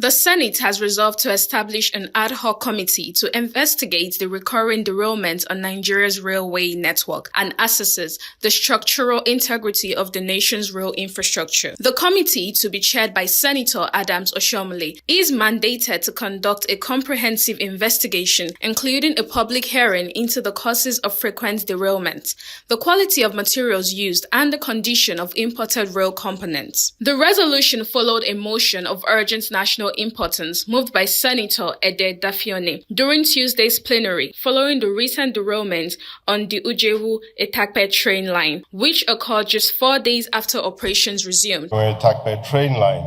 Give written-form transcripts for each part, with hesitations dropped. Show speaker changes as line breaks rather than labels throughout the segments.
The Senate has resolved to establish an ad hoc committee to investigate the recurring derailments on Nigeria's railway network and assesses the structural integrity of the nation's rail infrastructure. The committee, to be chaired by Senator Adams Oshiomhole, is mandated to conduct a comprehensive investigation, including a public hearing into the causes of frequent derailment, the quality of materials used, and the condition of imported rail components. The resolution followed a motion of urgent national importance moved by Senator Edo North during Tuesday's plenary following the recent derailment on the Ujewu-Etakpe train line, which occurred just 4 days after operations resumed.
Etakpe train line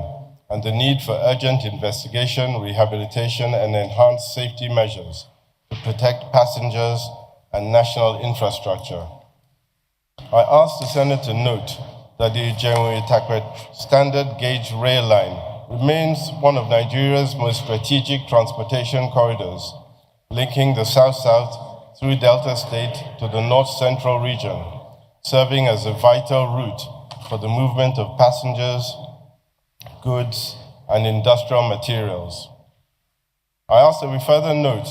and the need for urgent investigation, rehabilitation, and enhanced safety measures to protect passengers and national infrastructure. I ask the Senate to note that the Ujewu-Etakpe standard gauge rail line remains one of Nigeria's most strategic transportation corridors, linking the South-South through Delta State to the North-Central region, serving as a vital route for the movement of passengers, goods, and industrial materials. I ask that we further note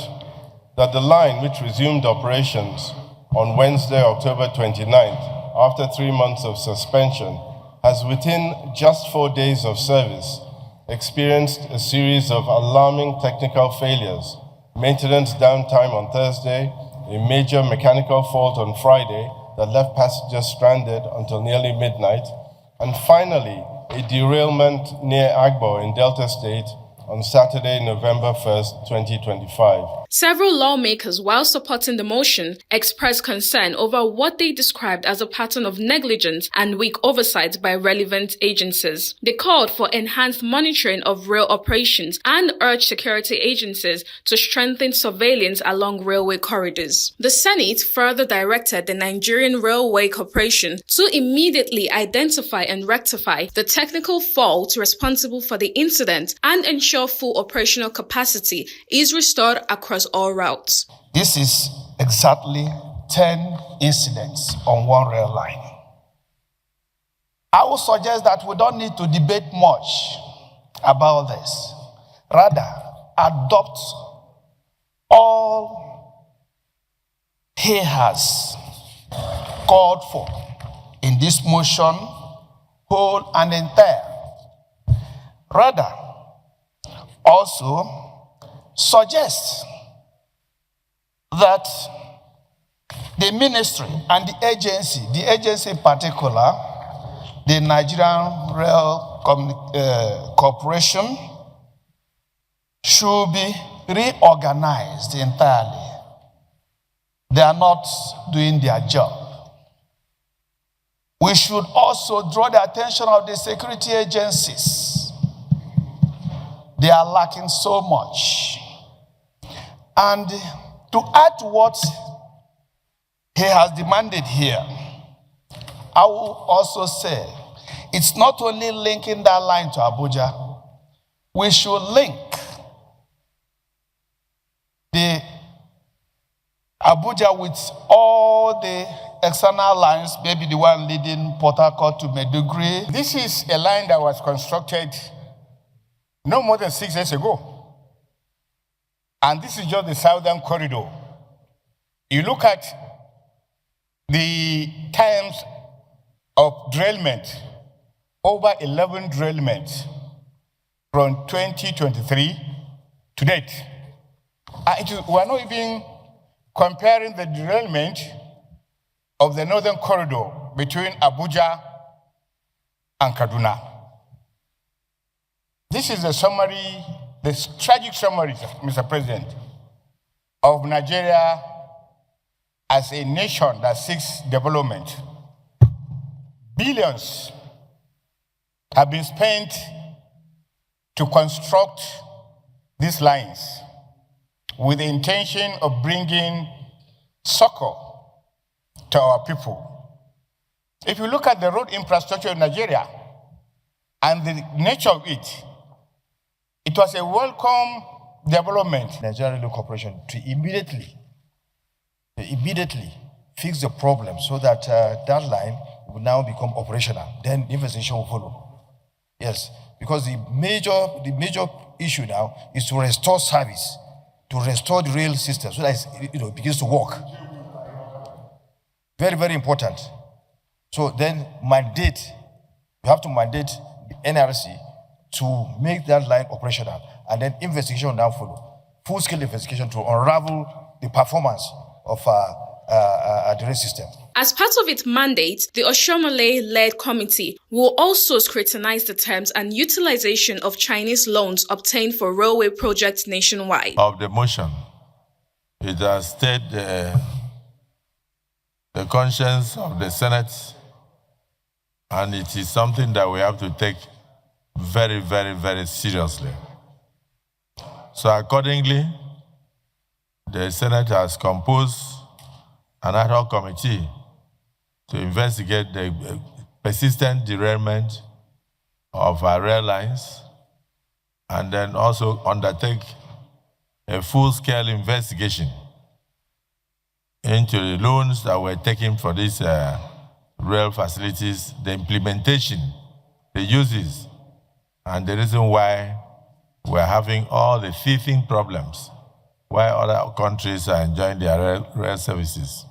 that the line, which resumed operations on Wednesday, October 29th, after 3 months of suspension, has within just 4 days of service experienced a series of alarming technical failures, maintenance downtime on Thursday, a major mechanical fault on Friday that left passengers stranded until nearly midnight, and finally, a derailment near Agbo in Delta State on Saturday, November 1st, 2025.
Several lawmakers, while supporting the motion, expressed concern over what they described as a pattern of negligence and weak oversight by relevant agencies. They called for enhanced monitoring of rail operations and urged security agencies to strengthen surveillance along railway corridors. The Senate further directed the Nigerian Railway Corporation to immediately identify and rectify the technical fault responsible for the incident and ensure full operational capacity is restored across all routes.
This is exactly 10 incidents on one rail line. I would suggest that we don't need to debate much about this. Rather, adopt all he has called for in this motion, whole and entire. Rather, also suggest that the ministry and the agency in particular, the Nigerian Rail Corporation, should be reorganized entirely. They are not doing their job. We should also draw the attention of the security agencies. They are lacking so much. And to add to what he has demanded here, I will also say it's not only linking that line to Abuja. We should link the Abuja with all the external lines, maybe the one leading Port Harcourt to Maiduguri.
This is a line that was constructed no more than 6 years ago. And this is just the southern corridor. You look at the times of derailment, over 11 derailments from 2023 to date. We're not even comparing the derailment of the northern corridor between Abuja and Kaduna. This is a summary, the tragic summary, Mr. President, of Nigeria as a nation that seeks development. Billions have been spent to construct these lines with the intention of bringing succor to our people. If you look at the road infrastructure in Nigeria and the nature of it, it was a welcome development.
Nigerian Railway Corporation to immediately fix the problem so that that line will now become operational. Then the investigation will follow. Yes, because the major issue now is to restore service, to restore the rail system so that it begins to work. Very, very important. So then you have to mandate the NRC to make that line operational, and then investigation will now follow. Full-scale investigation to unravel the performance of the rail system.
As part of its mandate, the Oshiomhole-led committee will also scrutinize the terms and utilization of Chinese loans obtained for railway projects nationwide.
Of the motion, it has stirred the conscience of the Senate, and it is something that we have to take very, very, very seriously. So accordingly, the Senate has composed an ad hoc committee to investigate the persistent derailment of our rail lines, and then also undertake a full-scale investigation into the loans that were taken for these rail facilities, the implementation, the uses, and the reason why we're having all the teething problems, why other countries are enjoying their rail services.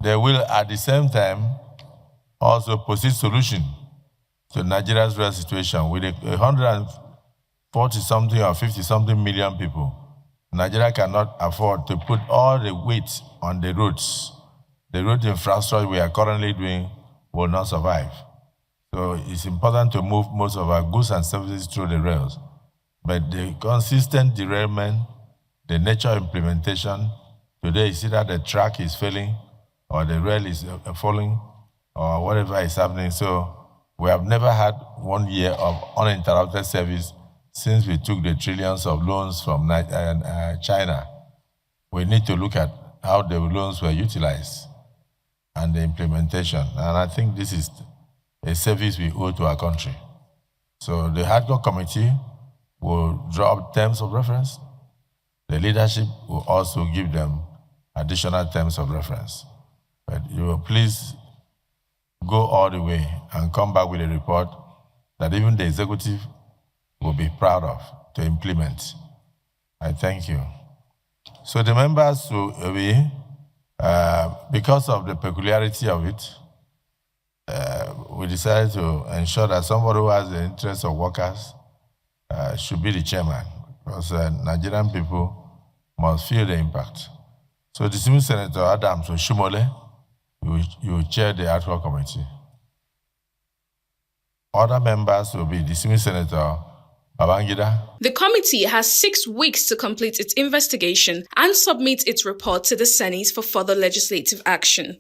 They will, at the same time, also posit solution to Nigeria's rail situation. With 140-something or 50-something million people, Nigeria cannot afford to put all the weight on the roads. The road infrastructure we are currently doing will not survive. So it's important to move most of our goods and services through the rails. But the consistent derailment, the nature of implementation, today you see that the track is failing, or the rail is falling, or whatever is happening. So we have never had 1 year of uninterrupted service since we took the trillions of loans from China. We need to look at how the loans were utilized and the implementation. And I think this is a service we owe to our country. So the hardcore committee will draw up terms of reference. The leadership will also give them additional terms of reference. But you will please go all the way and come back with a report that even the executive will be proud of to implement. I thank you. So the members will be, because of the peculiarity of it, we decided to ensure that somebody who has the interests of workers should be the chairman, because Nigerian people must feel the impact. So distinguished Senator Adams Oshiomhole, you will chair the ad hoc committee. Other members will be distinguished Senator Babangida.
The committee has 6 weeks to complete its investigation and submit its report to the Senate for further legislative action.